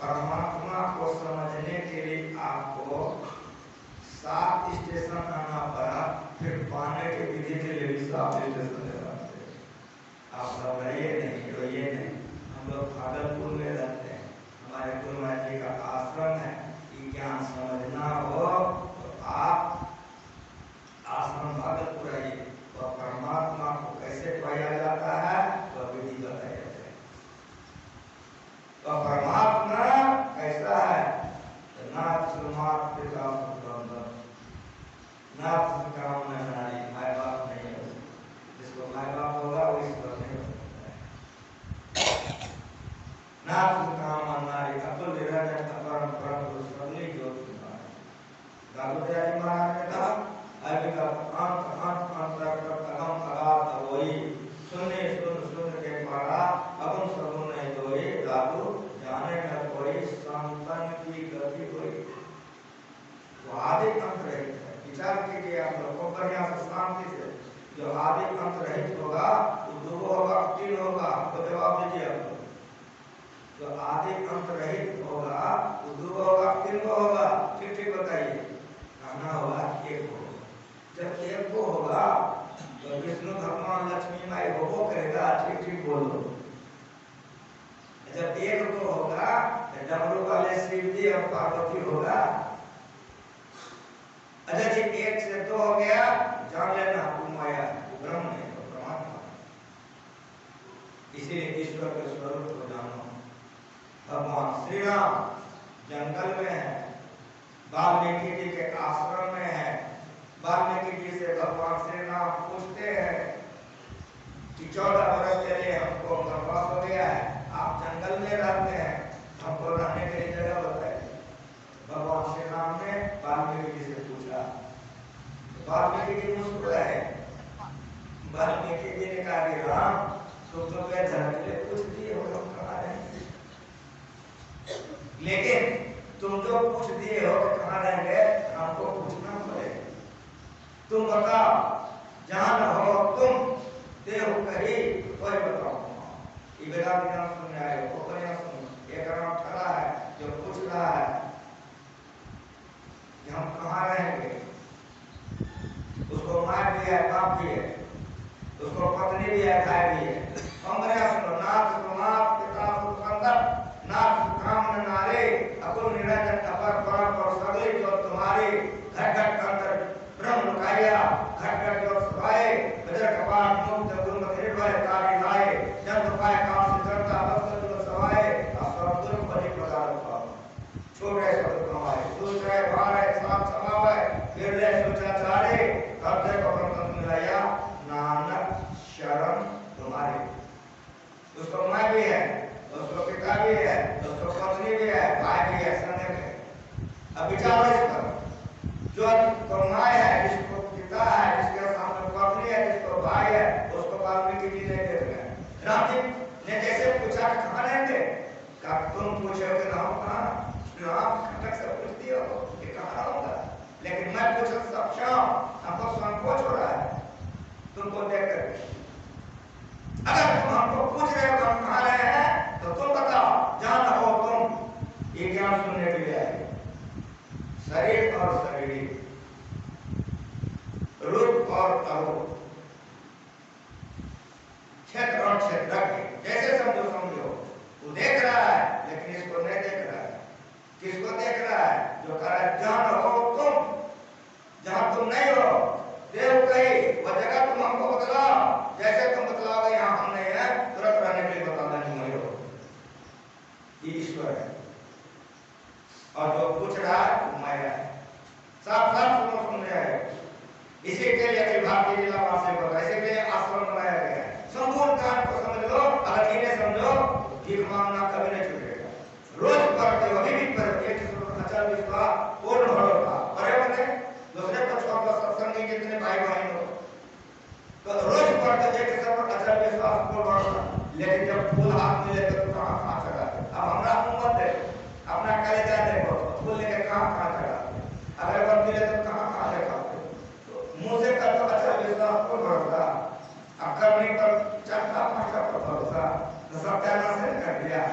परमात्मा को समझने के लिए आपको 7 स्टेशन आना पड़ा, फिर पाने के विधि के लिए भी 7 स्टेशन लेना पड़ेगा। आप घबराइए नहीं, रोइए नहीं। हम लोग भागलपुर में रहते हैं, हमारे गुरु महाराज जी का आश्रम है। कि ज्ञान समझना हो तो आप आश्रम भागलपुर आइए, और परमात्मा को कैसे पाया जाता है वह विधि बताई जाती है। तो परमात्मा कैसा है? नाथ सुमात पिता सुबंधन, नाथ काम में नारी, माय बाप नहीं है। जिसको माय बाप होगा वो ईश्वर नहीं हो सकता है। नाथ काम नारी अतुल निरंजन अपरम परम पुरुष सबली ज्योति दादोदयाजी महाराज ने कहा, अभी का अंत तक अगम अगाध वही, शून्य शून्य शून्य के पारा अगम सगुण नहीं दोई, दादू जाने न कोई संतन की गति कोई। तो आदि अंत रहित है। विचार कीजिए आप लोग को बढ़िया से शांति से, जो आदि अंत रहित होगा वो 2 होगा 3 होगा, तो जवाब दीजिए आप लोग। जो आदि अंत रहित होगा वो 2 होगा 3 होगा, ठीक ठीक बताइए। कहना होगा 1 होगा। जब 1 होगा तो विष्णु भगवान लक्ष्मी माई होबो करेगा, ठीक ठीक बोलो। जब 1 होगा तो डमरू वाले शिव जी और पार्वती होगा। अच्छा जी, 1 से 2 हो गया, जान लेना वो माया, वो ब्रह्म है, वो परमात्मा। इसीलिए ईश्वर के स्वरूप को जानो। भगवान श्री राम जंगल में है, वाल्मीकि जी के आश्रम में है। वाल्मीकि जी से भगवान श्री राम पूछते हैं कि 14 वर्ष के लिए हमको वनवास हो गया है, आप जंगल में रहते हैं, हमको रहने के लिए जगह बताइए। भगवान श्री राम ने वाल्मीकि जी से पूछा, वाल्मीकि जी मुस्कुराए। वाल्मीकि जी ने कहा कि राम, तुम तो मैं धर्म के लिए पूछ दिए हो, हम कहाँ रहेंगे, लेकिन तुम जो पूछ दिए हो कि कहाँ रहेंगे, हमको पूछना पड़ेगा। तुम बताओ, जहाँ न हो तुम देव कही कोई बताओ। ये बेटा बिना सुनने आए हो, बढ़िया सुनो। एक राम खड़ा है जो पूछ रहा है कि हम कहाँ रहेंगे। उसको माँ भी है, बाप भी है, उसको पत्नी भी है, भाई भी है। हम बढ़िया सुनो। नाथ सुमात पिता सुबंधन, नाथ काम नारे अकुल निरंजन अपर परम और सगले जो तुम्हारे, घट घट अंतर ब्रह्म लुकाया, घट घट जो सभाए, बजर कपाट मुक्त गुरुमत निर्भय तारी लाए, जब पाए काम से करता भक्त जो सभाए, अब सब गुरु बलि प्रदान पाओ। छोटे शब्द कमाए दूसरे बारे साथ समावे फिर ले सोचा चारे तब देखो प्रपंच मिलाया नानक शरण तुम्हारी। उसको माँ भी है, उसको पिता भी है, उसको पत्नी भी है, भाई भी है, संगे भी है। अब विचार इस पर जो माँ है, जिसको पिता है, जिसके सामने पत्नी है, जिसको भाई है, उसको वाल्मीकि जी नहीं देख रहे। राम जी ने जैसे पूछा कहाँ रहेंगे, कहा तुम पूछोगे ना कहाँ, आप खटक से पूछती हो कि कहाँ रहूंगा, लेकिन मैं पूछ सकता हूँ, हमको संकोच हो रहा है तुमको देख करके। अगर तुम हमको पूछ रहे हो हम कहाँ रहे हैं तो तुम बताओ, जहाँ हो तुम ये ज्ञान सुनने के लिए आए। शरीर और शरीर, रूप और अरूप, क्षेत्र और क्षेत्रज्ञ, जैसे समझो समझो। वो देख रहा है लेकिन इसको नहीं देख रहा है। किसको देख रहा है? जो कह रहा है जहाँ हो तुम, जहाँ तुम नहीं हो देव कही वह जगह तुम हमको बतलाओ, जैसे तुम बतलाओगे यहाँ हम नहीं है, तुरंत रहने के लिए बताना नहीं हो। ये ईश्वर है और जो पूछ रहा है वो माया है। साफ साफ सुनो सुन रहे हैं। इसी के लिए अखिल भारतीय जिला वासी को इसी के लिए आश्रम बनाया गया है। संपूर्ण ज्ञान को समझ लो, अगर इन्हें समझो भीख मांगना कभी नहीं छूटेगा। रोज पढ़ते हो, अभी भी पढ़ते एक अचल विश्वास पूर्ण भरोसा पढ़े बने दूसरे को छोड़ दो। सत्संगी जितने भाई बहन हो तो रोज पढ़ते एक अचल विश्वास पूर्ण भरोसा, लेकिन जब फूल हाथ में लेते तो कहाँ कहाँ चढ़ाते। अब हमारा उम्मत देखो, अपना कलेजा देखो, फूल लेके कहाँ कहाँ चढ़ाते, अगरबत्ती लेते तो कहाँ कहाँ दिखाते। मुंह से कर तो अच्छा विश्वास पूर्ण भरोसा, अब करने पर चढ़ता पाँचा पर भरोसा, तो सत्यानाश कर दिया।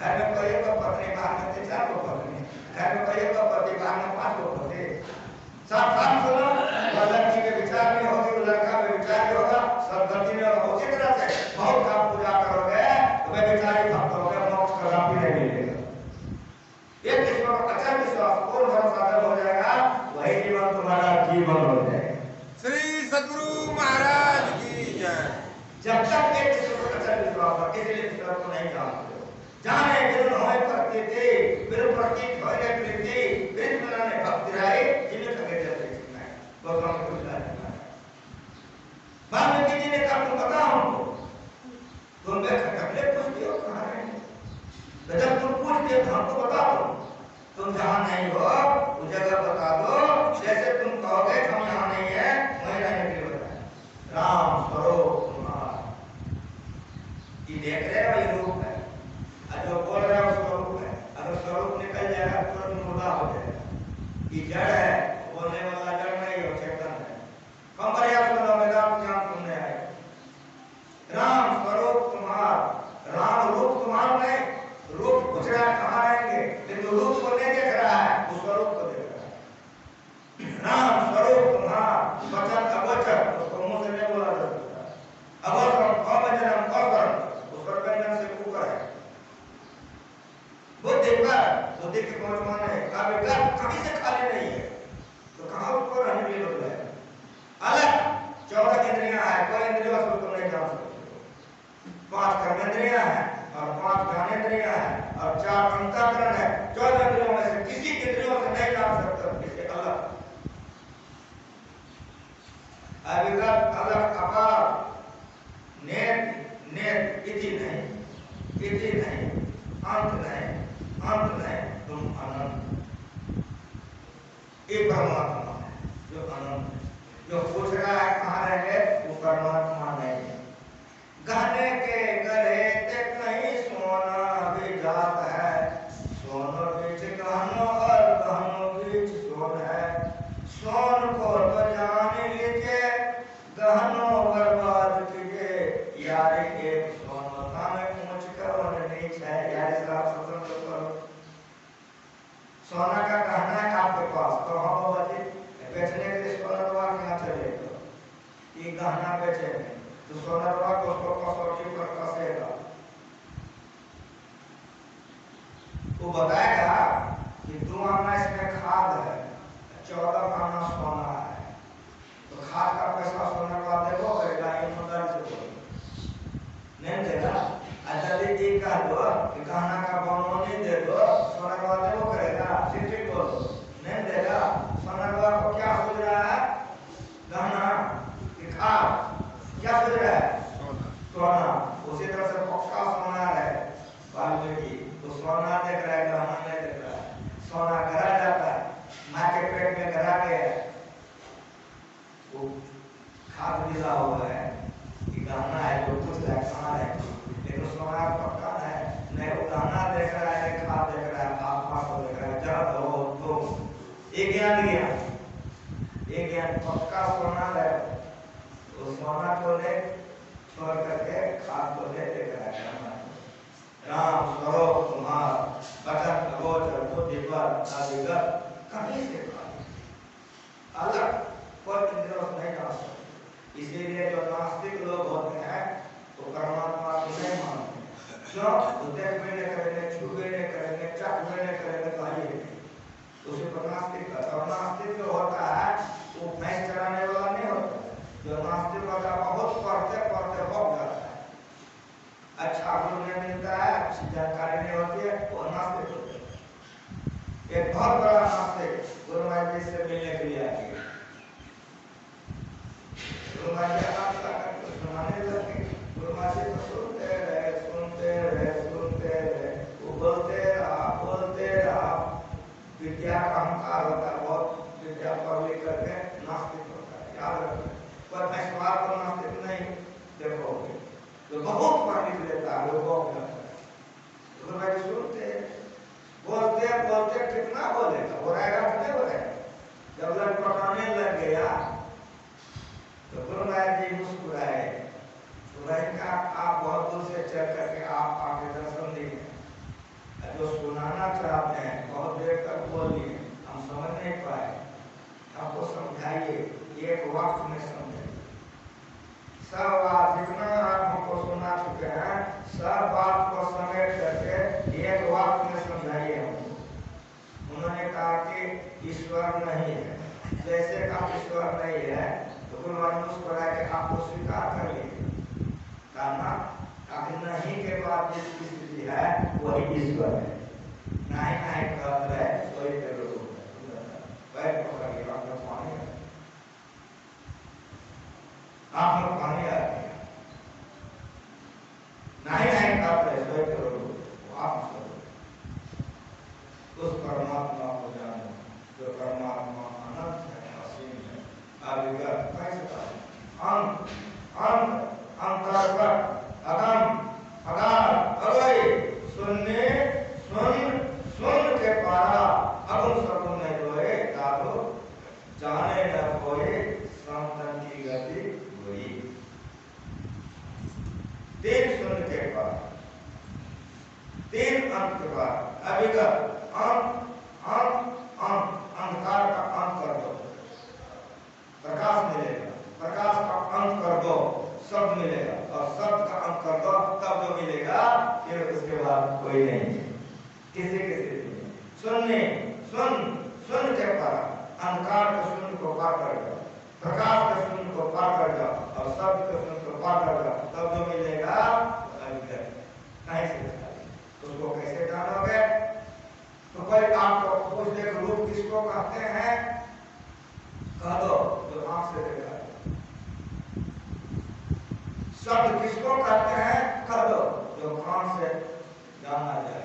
घर में कोई को पत्नी, बाहर में 3-4 को पत्नी, घर में कोई को पति, बाहर में 5 को पति। साफ साफ सुनो, लड़की के विचार में होगी, लड़का में विचार में होगा, सब गति में होगा। उसी तरह से बहुत का पूजा करोगे तो वे विचारी भक्त होगे, मोक्ष का रास्ता नहीं मिलेगा। एक ईश्वर का अच्छा विश्वास पूर्ण भरोसा जब हो जाएगा, वही जीवन तुम्हारा जीवन हो जाएगा।
श्री सद्गुरु महाराज की जय।
जब तक एक ईश्वर का अच्छा विश्वास हो, किसी ईश्वर को नहीं जानते हो। जाने बिन होए प्रतीति, बिन प्रतीत होए प्रीति, बिन बनाने भक्ति राय, जिन्हें कहे जाते हैं भगवान को बुलाया है। वाल्मीकि जी ने कहा तुम बताओ हमको, तुम खटकले पूछते हो कहाँ रहेंगे, तो जब तुम पूछते हो तो हमको बता दो, तुम जहाँ नहीं हो उस जगह बता दो, जैसे तुम कहोगे हम यहाँ नहीं है वहीं रहने के लिए बताए। राम स्वरूप तुम्हारा ये देख रहे हो, ये रूप है, जो बोल रहा है उसका रूप है। अगर स्वरूप निकल जाएगा तो मुर्दा हो जाएगा। ये जड़ है, बोलने वाला जड़ नहीं हो, चेतन है। हम प्रयास करो वेदांत ज्ञान सुनने आए। राम स्वरूप तुम्हारा, राम रूप तुम्हारा नहीं, रूप पूछ रहा है कहाँ रहेंगे, लेकिन रूप को नहीं देख रहा है, उस स्वरूप को देख रहा है। राम स्वरूप तुम्हारा, वचन अवचन उसको मुंह से नहीं बोला जा सकता। अवचन अवचन अवचन उस पर व्यंजन से ऊपर है। बुद्धि पर, बुद्धि के पहुंच माने काव्य कहीं से खाली नहीं है, तो कहाँ ऊपर रहने के लिए बदला है। अलग 14 इंद्रियां है, कोई इंद्रियों से तुम नहीं जान सकते। 5 कर्मेंद्रियां हैं और 5 ज्ञानेंद्रियां हैं और 4 अंतःकरण है। 14 इंद्रियों में से किसी इंद्रियों से नहीं जान सकते, इसके अलग अविगत अलग अपार नेत नेत इति नहीं, इति नहीं, अंत नहीं, अंत नहीं, तुम अनंत। ये परमात्मा है जो अनंत है। जो पूछ रहा है कहाँ रहेंगे, वो परमात्मा नहीं है। गहने के गले ते कहीं सोना भी जात है, सोनो बीच गहनो और गहनो बीच सोन है। सोन को तो जान लीजिए, गहनो बर्बाद कीजिए, यारी एक सोन थाने पूछ करो नीच है। यारी साहब सत्संग करो, सोना का गहना है आपके पास, तो हम बच्चे बेचने के लिए सोना रवा क्या चलेगा, ये गहना बेचेंगे तो सोना रवा को उसको कसौटी पर कसेगा। वो बताएगा कि 2 आना इसमें खाद है, 14 आना सोना है, तो खाद का पैसा सोना रवा देगा करेगा, ईमानदारी से बोलो नहीं देगा। अच्छा दीदी कह दो कि गहना का बनवानी दे दो, सोना रवा देगा करेगा। सोना गरा जाता है, माँ के पेट में गरा गया, वो खाद मिला हुआ है कि गहना है जो कुछ है कहाँ है, लेकिन सोना पक्का है, नहीं वो गहना देख रहा है, नहीं खाद देख रहा है, आत्मा को देख रहा है, जब हो तो एक ज्ञान गया, एक ज्ञान पक्का सोना है, तो सोना को ले छोड़ करके खाद को ले देख रहा है। राम स्वरूप कुमार बचन गोचर बुद्धिपत आदिगत कहीं से अलग कोई इंद्रियों नहीं जा सकता। इसीलिए जो नास्तिक लोग होते हैं तो परमात्मा को नहीं मानते, क्यों? तो देख भी नहीं करेंगे, छू भी नहीं करेंगे, चख भी नहीं करेंगे, तो आइए उसे पर नास्तिक का। और नास्तिक जो होता है वो भैंस चराने वाला नहीं होता, जो नास्तिक होता है बहुत पढ़ते पढ़ते भोग जाता है, अच्छा गुरु नहीं मिलता है, अच्छी जानकारी नहीं होती है, वो नास्तिक होते हैं। एक बहुत बड़ा नास्तिक गुरु महाराज जी से मिलने के लिए आए, गुरु महाराज जी आराम से सुनाने लगे, गुरु महाराज जी सुनते रहे, सुनते रहे, सुनते रहे, वो बोलते रहा, विद्या का अहंकार होता है, बहुत विद्या पढ़ लिख करके नास्तिक होता है, याद रखना। कोई भैंसवार को नास्तिक नहीं देखोगे, तो बहुत पानी लेता है, वो तो भाई सुनते बोलते बोलते कितना बोलेगा, वो रहेगा कि नहीं बोलेगा। जब लग पकाने लग गया तो गुरु महाराज जी मुस्कुराए, तो भाई का आप बहुत दूर से चल करके आप आके दर्शन दिए, जो सुनाना चाहते हैं बहुत देर तक बोलिए, हम समझ नहीं पाए, आपको समझाइए, एक वक्त में समझे। सब बात जितना आप हमको सुना चुके हैं, सब बात को समेट करके एक वाक्य में समझाइए हमको। उन्होंने कहा कि ईश्वर नहीं है, जैसे का ईश्वर नहीं है तो गुरु महाराज मुस्कुरा के आपको स्वीकार कर लिए, कहा नहीं के बाद जिसकी स्थिति है वही ईश्वर है, नहीं नहीं कहते है वही करो, पैर पकड़िए, आपका पानी है, आप लोग पानी आ गया, नहीं नहीं कहते है वही करो, आप करो। उस परमात्मा को जानो जो परमात्मा अनंत है, असीम है, अविगत, कैसे अंत अंत अंतर्गत अगम अगाध अगय सुनने सुन सुन के पारा अगुण सगुण नहीं रोए दादो जाने न कोई संतन की गति हुई। तीन सुन के पार, तीन अंत के बाद अविगत अंत अंत अंत, अंधकार का अंत कर दो, प्रकाश मिलेगा, प्रकाश का अंत कर दो, शब्द मिलेगा, और शब्द का अंत कर दो, तब जो मिलेगा, फिर उसके बाद कोई नहीं, किसी किसी सुनने सुन सुन के पार, अंधकार के शून्य को पार कर जाओ, प्रकाश के शून्य को पार कर जाओ, और शब्द के शून्य को पार कर जाओ, तब जो मिलेगा नहीं से उसको कैसे जानोगे? तो कोई आपको पूछ दे रूप किसको कहते हैं, कह दो जो आंख से देखा, शब्द किसको कहते हैं, कह दो जो कान से जाना जाए,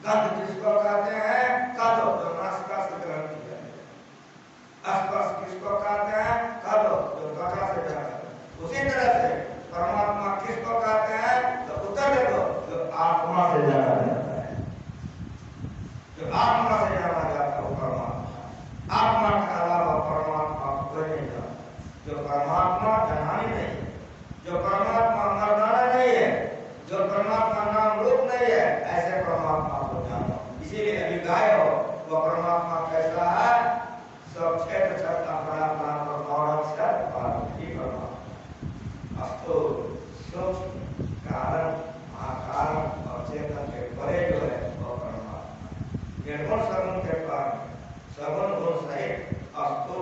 गंध किसको कहते हैं, कह दो जो नासिका से ग्रहण किया जाए, स्पर्श किसको कहते हैं, कह दो जो त्वचा से जाना जाए। उसी तरह से परमात्मा किसको कहते हैं, तो उत्तर दे दो जो आत्मा से जाना जाता है, जो आत्मा से जाना जाता है वो परमात्मा, आत्मा के अलावा परमात्मा कोई नहीं जानता, जो परमात्मा जनानी नहीं है, जो परमात्मा मर्दाना नहीं है, जो परमात्मा नाम रूप नहीं है, ऐसे परमात्मा को जानो। इसीलिए अभी गाय हो वो परमात्मा कैसा है, सब क्षेत्र छत्ता बड़ा बड़ा परमाणु से पार्वती परमात्मा अस्तु सूक्ष्म कारण महाकारण और चेतन के परे जो है वो परमात्मा, निर्गुण सगुण के पार सगुण गुण सहित अस्तु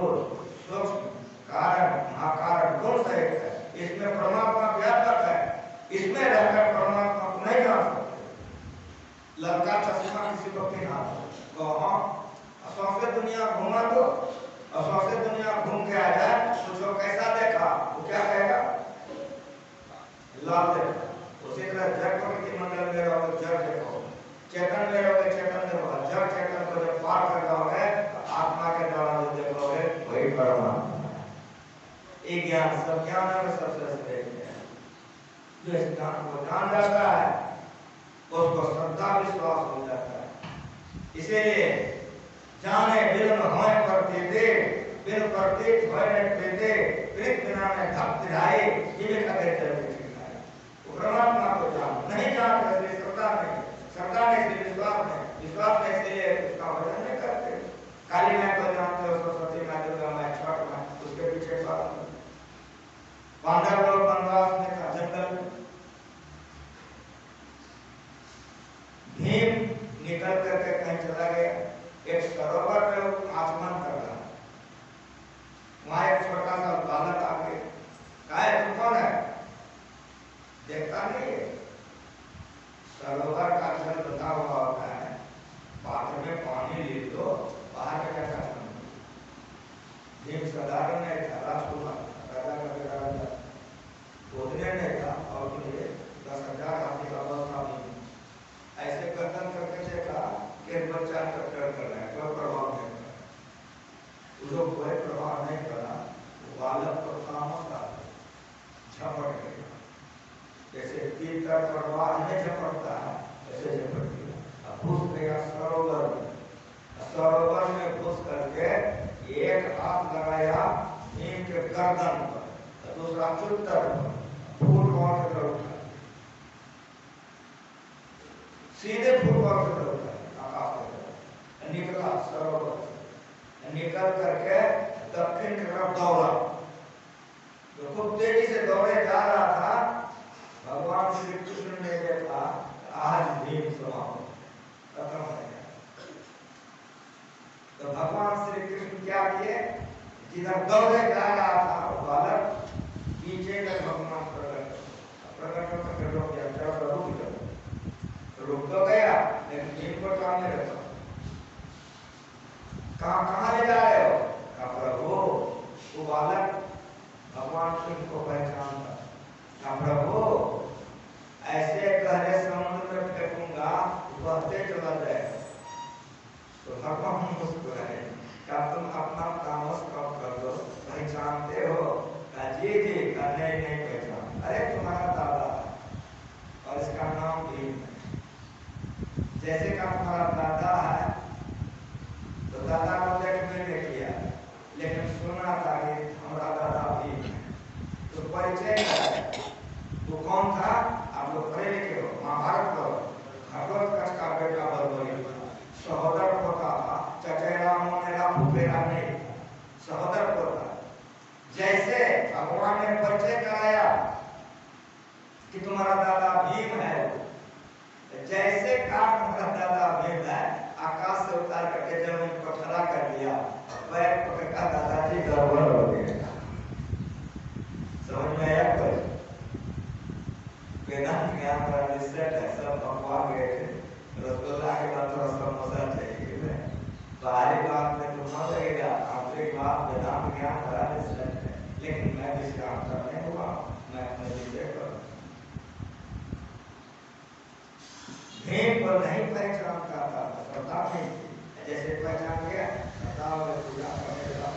सूक्ष्म कारण महाकारण गुण सहित है, इसमें परमात्मा व्यापक है, इसमें रहकर परमात्मा को नहीं जान सकते। लड़का चश्मा किसी को पहना दो, हाँ सौंसे दुनिया घुमा दो, और सौंसे दुनिया घूम के आ जाए, पूछो कैसा देखा, वो क्या कहेगा, लाल देखा। उसी तरह जड़ प्रकृति मंडल में रहोगे जड़ देखो, चेतन में रहोगे चेतन देखो, जड़ चेतन को जब ज्ञान, सब ज्ञान में सबसे श्रेष्ठ है। जो इस ज्ञान को जान जाता है उसको श्रद्धा विश्वास हो जाता है। इसीलिए जाने बिन होए प्रतीति, बिन प्रतीत होए प्रीति, प्रीत बिना में भक्त जाए, ये कहे चलते सिखाए। वो परमात्मा को जान नहीं जानते इसलिए श्रद्धा नहीं, श्रद्धा नहीं इसलिए विश्वास नहीं, विश्वास नहीं इसलिए उसका भजन नहीं करते। काली माँ को जानते हो, सरस्वती माँ, दुर्गा माँ, छठ माँ, उसके पीछे पांडव लोग वनवास में था जंगल में, भीम निकल करके कहीं चला गया, एक सरोवर में आचमन कर रहा, वहां एक छोटा सा बालक आके कहा तू कौन है? देखता नहीं है सरोवर का जल बंधा हुआ होता है, पात्र में पानी ले लो, बाहर का क्या करना। भीम साधारण नहीं था, राजकुमार राजा का बेटा राजा, बोलने नहीं था और मुझे 10,000 हाथी का बल था। ऐसे गर्दन करके देखा कि बच्चा टक्कर कर रहा है, कोई प्रभाव नहीं पड़ा, उसको कोई प्रभाव नहीं पड़ा, बालक को तामस आ झपट गया, जैसे तीर का प्रवाह नहीं झपटता है ऐसे झपट गया, घुस गया सरोवर में। सरोवर में घुस करके एक हाथ लगाया भीम के गर्दन पर, दूसरा चुत्तर पर, फूट कौन से तरफ उठा, सीधे फूट कौन से तरफ उठा, आकाश की तरफ निकला, सरोवर से निकल करके दक्षिण की तरफ दौड़ा। जो खूब तेजी से दौड़े जा रहा था, भगवान श्री कृष्ण ने देखा आज भीम समाप्त खत्म हो गया। तो भगवान श्री कृष्ण क्या किए, जिधर दौड़े जा रहा था वो बालक पीछे का भगवान प्रकट होकर रुक गया, रुक तो गया लेकिन भीम को सामने रखा। कहाँ ले जा रहे हो? कहा प्रभु, वो बालक भगवान कृष्ण को पहचानता। कहा प्रभु, ऐसे गहरे समुद्र में फेंकूंगा बहते चला जाएगा। तो भगवान मुस्कुराए, क्या तुम अपना तामस कम कर दो, पहचानते हो? कहा जी जी, कहा नहीं पहचान। अरे तुम्हारा दादा और इसका नाम भीम है, जैसे का तुम्हारा दादा है तो दादा को देख मैंने किया, लेकिन सुना था कि हमारा दादा भीम है। तो परिचय है, वो कौन था? आप लोग पढ़े लिखे हो, महाभारत पढ़ो, घटोत्कच का बेटा बलबली सहोदर पोता था, चचेरा मोनेरा फुफेरा नहीं, सहोदर पोता। जैसे भगवान ने परिचय कराया कि तुम्हारा दादा भीम है, जैसे कहा तुम्हारा दादा भीम है, आकाश से उतार करके जमीन पर खड़ा कर दिया, पैर पकड़ कर दादाजी गड़बड़ हो गए। समझ में आया? कुछ वेदांत ज्ञान का निश्चय है, सब भगवान गए थे, रसगुल्ला के बाद थोड़ा समोसा चाहिए, बाहरी बात में तो मन लगेगा, आंतरिक बात वेदांत ज्ञान बड़ा निश्चय है। लेकिन मैं विश्राम करने हुआ, मैं अपने विजय करूँ। भीम को नहीं पहचानता था, श्रद्धा नहीं थी, जैसे पहचान गया श्रद्धा में पूजा करने लगा।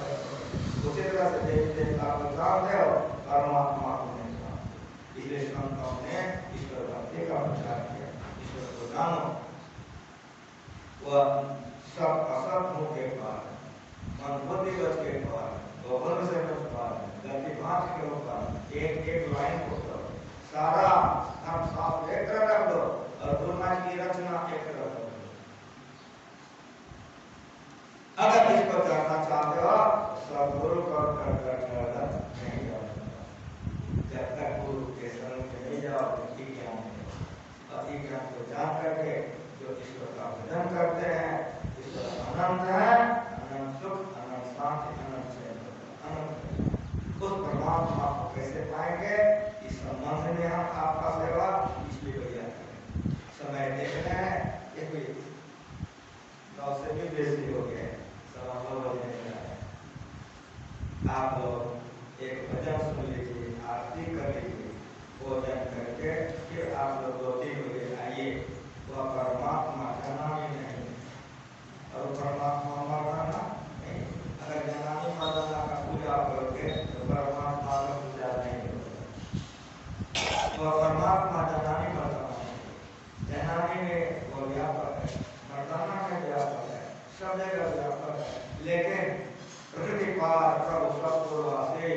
उसी तरह से देवी देवता को जानते हो, परमात्मा को नहीं जानते। इसलिए संतों ने ईश्वर भक्ति का प्रचार किया, ईश्वर को जानो। वह सब असत हो के पार, मन बुद्धि बच के पार, गोबर से बच पार, गलती भाष के ऊपर एक लाइन को करो, सारा धर्म साफ एक रख दो और दुनिया की रचना एक रख दो। अगर इसको जानना चाहते हो, सदगुरु को नहीं जाओ। जब तक गुरु के शरण में नहीं जाओ, अति ज्ञान को जान करके जो ईश्वर का भजन करते हैं, ईश्वर अनंत है, अनंत सुख, अनंत शांति, अनंत चैन, अनंत। उस परमात्मा को कैसे पाएंगे, इस संबंध में हम आपका सेवा इसलिए भैया करें। समय देखना है, ये कोई 9 से भी बेसी हो गया, सवा 9 बजने का है। आप लोग एक भजन सुन लीजिए, आरती कर लीजिए, भोजन करके फिर आप लोग 2-3 बजे आइए। वह परमात्मा का नाम ही नहीं और परमात्मा मरना नहीं। अगर जनानी मरना का पूजा करोगे तो परमात्मा सब जगह व्यापक है, लेकिन प्रकृति पार प्रभु सब पूर्वासी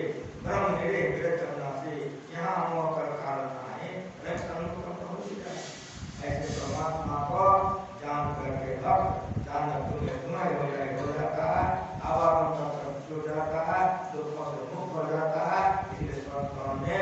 ब्रह्म निरे विरचनासी यहाँ मोह कर कारण नहीं रक्षण को पहुँच जाए। ऐसे परमात्मा को जान करके भक्त जान तुम्हें हो जाता है, आवागम का छूट जाता है, दुखों से मुक्त हो जाता है। इसलिए संतों ने